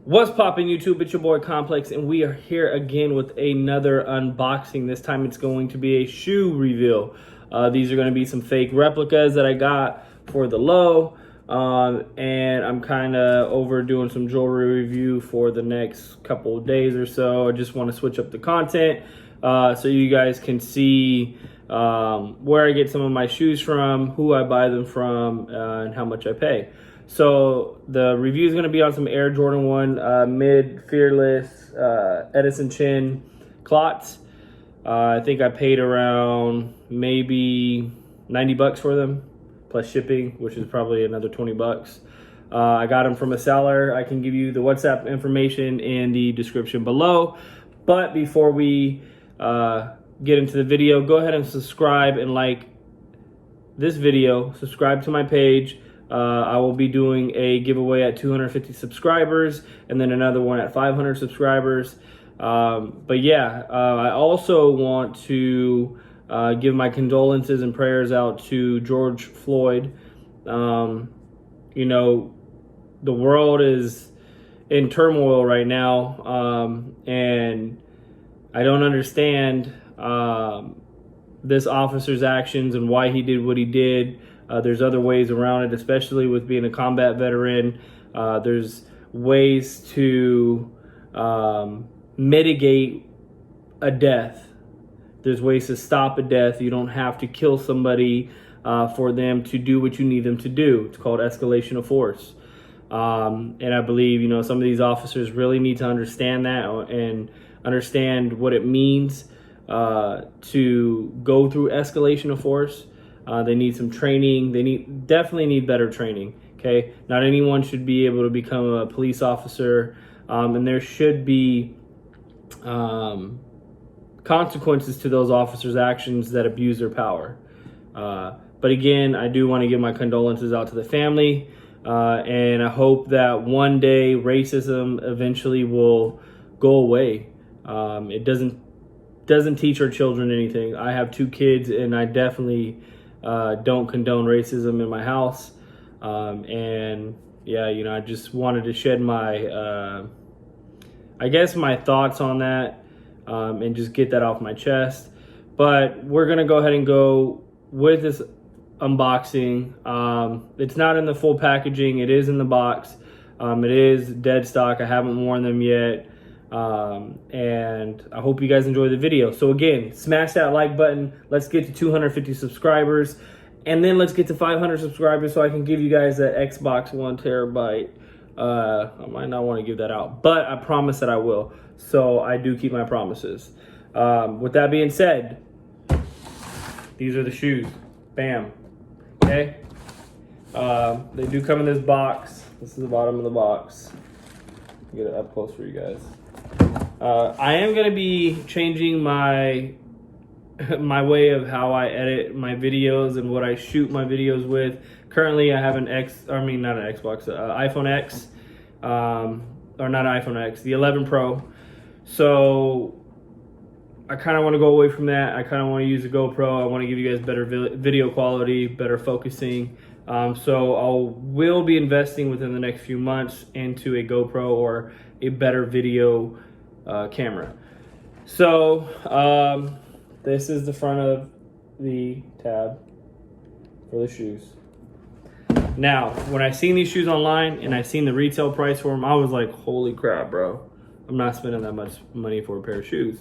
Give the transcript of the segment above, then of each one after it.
What's poppin' YouTube? It's your boy Complex, and we are here again with another unboxing. This time it's going to be a shoe reveal. These are going to be some fake replicas that I got for the low, and I'm kind of overdoing some jewelry review for the next couple of days or so. I just want to switch up the content so you guys can see where I get some of my shoes from, who I buy them from, and how much I pay. So the review is going to be on some Air Jordan 1 Mid Fearless EDISON CHEN CLOTs. I think I paid around maybe 90 bucks for them, plus shipping, which is probably another 20 bucks. I got them from a seller. I can give you the WhatsApp information in the description below. But before we get into the video, go ahead and subscribe and like this video. Subscribe to my page. I will be doing a giveaway at 250 subscribers and then another one at 500 subscribers. But yeah, I also want to give my condolences and prayers out to George Floyd. You know, the world is in turmoil right now, and I don't understand this officer's actions and why he did what he did. There's other ways around it, especially with being a combat veteran. There's ways to mitigate a death. There's ways to stop a death. You don't have to kill somebody for them to do what you need them to do. It's called escalation of force. And I believe, you know, some of these officers really need to understand that and understand what it means to go through escalation of force. They need some training. They definitely need better training. Okay, not anyone should be able to become a police officer, and there should be consequences to those officers' actions that abuse their power. But again, I do want to give my condolences out to the family, and I hope that one day racism eventually will go away. It doesn't teach our children anything. I have 2 kids, and I definitely don't condone racism in my house. And yeah, you know, I just wanted to shed my, I guess my thoughts on that, and just get that off my chest. But we're going to go ahead and go with this unboxing. It's not in the full packaging. It is in the box. It is dead stock. I haven't worn them yet. And I hope you guys enjoy the video. So again, smash that like button. Let's get to 250 subscribers, and then let's get to 500 subscribers so I can give you guys that Xbox 1 terabyte. I might not want to give that out, but I promise that I will. So I do keep my promises. With that being said, these are the shoes. Bam. Okay. They do come in this box. This is the bottom of the box. Get it up close for you guys. I am going to be changing my way of how I edit my videos and what I shoot my videos with. Currently, I have an iPhone X, or not an iPhone X, the 11 Pro. So I kind of want to go away from that. I kind of want to use a GoPro. I want to give you guys better video quality, better focusing. So I will be investing within the next few months into a GoPro or a better video camera. So this is the front of the tab for the shoes. Now, when I seen these shoes online and I seen the retail price for them, I was like, holy crap, bro. I'm not spending that much money for a pair of shoes.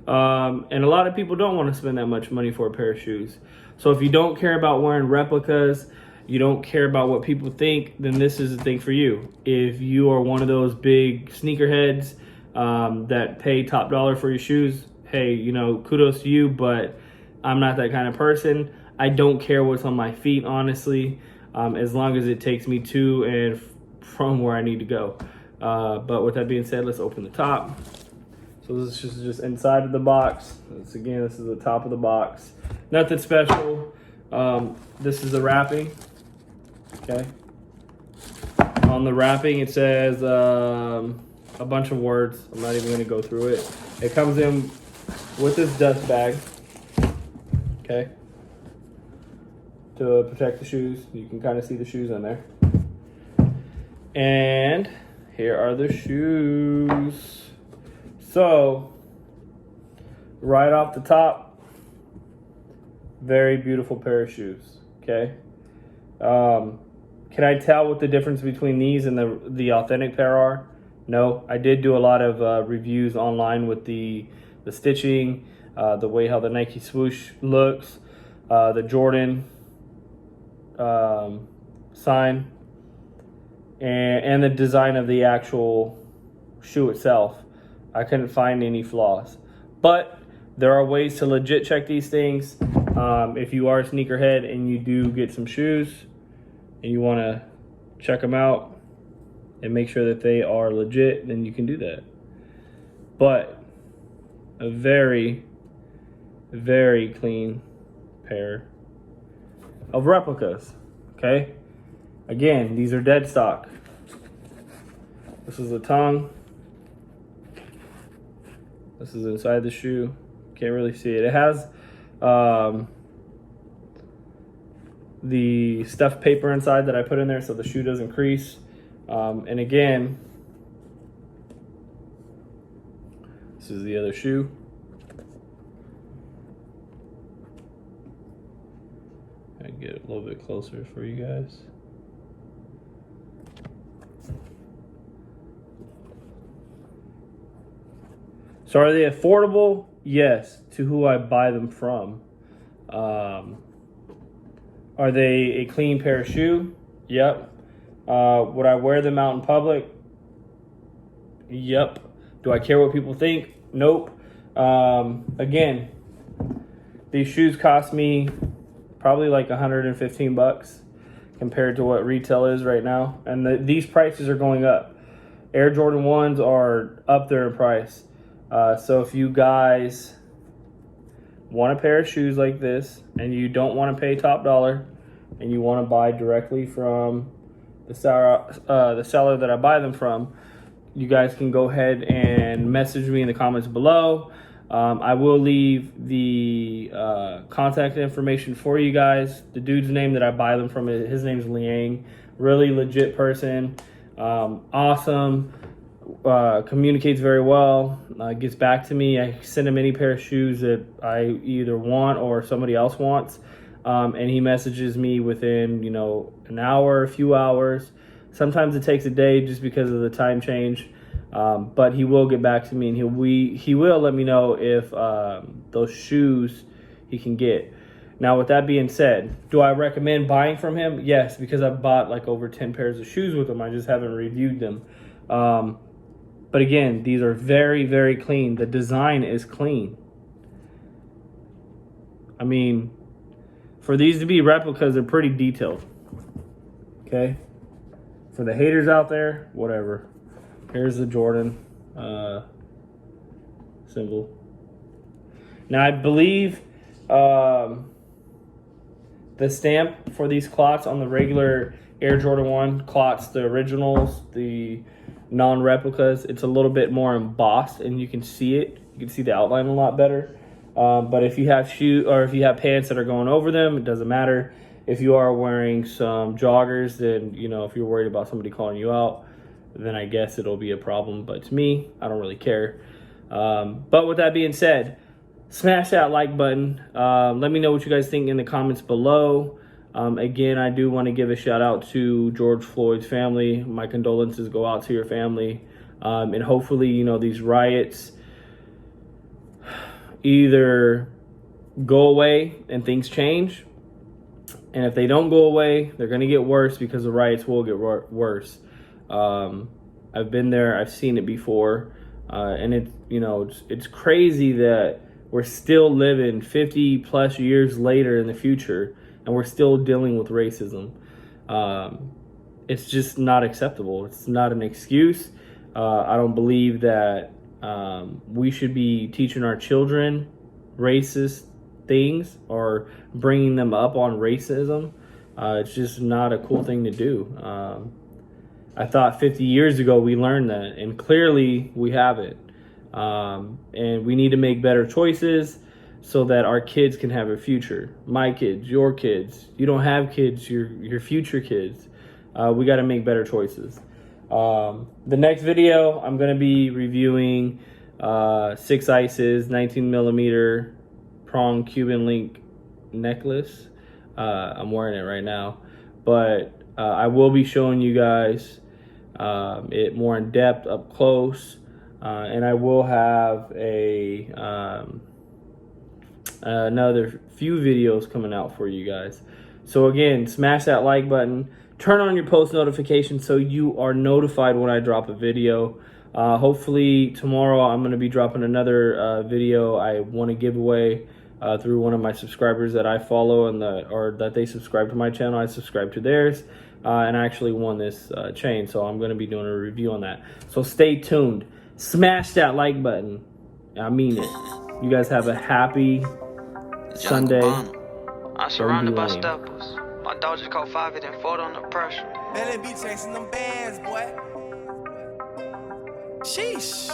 And a lot of people don't want to spend that much money for a pair of shoes. So if you don't care about wearing replicas, you don't care about what people think, then this is the thing for you. If you are one of those big sneakerheads that pay top dollar for your shoes, hey, you know, kudos to you, but I'm not that kind of person. I don't care what's on my feet, honestly, as long as it takes me to and from where I need to go. But with that being said, let's open the top. So this is just inside of the box. This is the top of the box. Nothing special. This is the wrapping. Okay. On the wrapping, it says a bunch of words. I'm not even going to go through it. It comes in with this dust bag. Okay. To protect the shoes. You can kind of see the shoes in there. And here are the shoes. So, right off the top, very beautiful pair of shoes, okay? Can I tell what the difference between these and the authentic pair are? No, I did do a lot of reviews online with the stitching, the way how the Nike swoosh looks, the Jordan sign, and the design of the actual shoe itself. I couldn't find any flaws, but there are ways to legit check these things. If you are a sneakerhead and you do get some shoes and you want to check them out and make sure that they are legit, then you can do that. But a very, very clean pair of replicas, okay? Again, these are dead stock. This is the tongue. This is inside the shoe. Can't really see it. It has the stuffed paper inside that I put in there so the shoe doesn't crease. And again, this is the other shoe. I get it a little bit closer for you guys. So are they affordable? Yes, to who I buy them from. Are they a clean pair of shoe? Yep. Would I wear them out in public? Yep. Do I care what people think? Nope. Again, these shoes cost me probably like 115 bucks compared to what retail is right now. And these prices are going up. Air Jordan 1s are up there in price. So if you guys want a pair of shoes like this and you don't want to pay top dollar and you want to buy directly from the seller that I buy them from, you guys can go ahead and message me in the comments below. I will leave the contact information for you guys. The dude's name that I buy them from, his name's Liang. Really legit person. Awesome. Communicates very well, gets back to me. I send him any pair of shoes that I either want or somebody else wants, and he messages me within, you know, an hour, a few hours. Sometimes it takes a day just because of the time change, but he will get back to me, and he will let me know if those shoes he can get. Now, with that being said, do I recommend buying from him? Yes, because I've bought like over 10 pairs of shoes with him. I just haven't reviewed them. But again, these are very, very clean. The design is clean. I mean, for these to be replicas, they're pretty detailed. Okay? For the haters out there, whatever. Here's the Jordan symbol. Now, I believe the stamp for these clots on the regular Air Jordan 1 clots, the originals, the non-replicas, it's a little bit more embossed and you can see it. You can see the outline a lot better. But if you have if you have pants that are going over them, it doesn't matter. If you are wearing some joggers, then, you know, if you're worried about somebody calling you out, then I guess it'll be a problem. But to me, I don't really care. But with that being said, smash that like button. Let me know what you guys think in the comments below. Again, I do want to give a shout out to George Floyd's family. My condolences go out to your family. And hopefully, you know, these riots either go away and things change. And if they don't go away, they're going to get worse because the riots will get worse. I've been there. I've seen it before. And it's crazy that we're still living 50 plus years later in the future and we're still dealing with racism. It's just not acceptable. It's not an excuse. I don't believe that we should be teaching our children racist things or bringing them up on racism. It's just not a cool thing to do. I thought 50 years ago we learned that, and clearly we haven't. And we need to make better choices so that our kids can have a future. My kids, your kids. You don't have kids, your future kids. We got to make better choices. The next video, I'm going to be reviewing 6 Ices 19mm prong Cuban link necklace. I'm wearing it right now, but I will be showing you guys it more in depth up close, and I will have another few videos coming out for you guys. So again, smash that like button, turn on your post notifications so you are notified when I drop a video. Hopefully tomorrow I'm going to be dropping another video I want to give away through one of my subscribers that I follow or that they subscribe to my channel. I subscribe to theirs, and I actually won this chain, so I'm going to be doing a review on that. So stay tuned. Smash that like button. I mean it. You guys have a happy Sunday. I'm surrounded by steppers. My dog just caught 5 and 4 under pressure. Man, be chasing them bands, boy. Sheesh.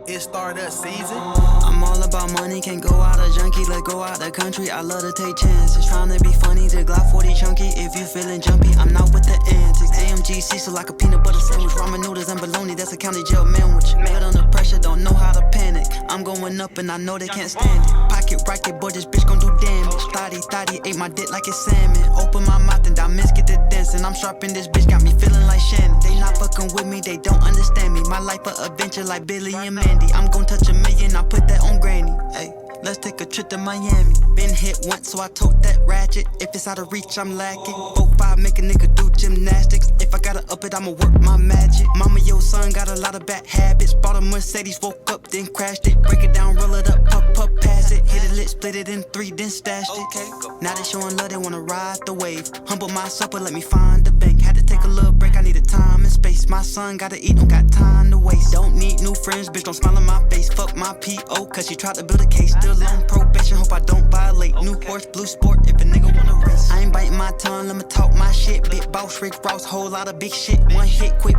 It's startup season. I'm all about money, can't go out a junkie, let go out the country. I love to take chances, trying to be funny, the Glock 40 chunky. If you feeling jumpy, I'm not with the antics. AMG Cecil like a peanut butter sandwich, ramen noodles and bologna, that's a county jail sandwich. Made under pressure, don't know how to panic. I'm going up and I know they can't stand it. Pocket rocket, boy, this bitch gon' do damage. Thotty ate my dick like it's salmon. Open my mouth and diamonds get to dancing. I'm sharp in this bitch, got me feeling like Shannon. They not fucking with me, they don't understand me. My life a adventure like Billy and Mandy. I'm gon' touch $1 million, I put that on granny. Hey, let's take a trip to Miami. Been hit once, so I tote that ratchet. If it's out of reach, I'm lacking. 4-5, make a nigga do gymnastics. If I gotta up it, I'ma work my magic. Mama, your son got a lot of bad habits. Bought a Mercedes, woke up, then crashed it. Break it down, roll it up, puff, pass it. Hit it lit, split it in 3, then stashed it. Okay, now they showing love, they wanna ride the wave. Humble myself, but let me find the bank. Had to take a little break, I needed time and space. My son gotta eat, don't got time to waste. Don't need new friends, bitch, don't smile in my face. Fuck my P.O., cause she tried to build a case. Still on probation, hope I don't violate. New horse, blue sport, if a nigga wanna race. I ain't biting my tongue, let me talk my shit. Big boss, Rick Ross, whole lot of big shit. One hit, quick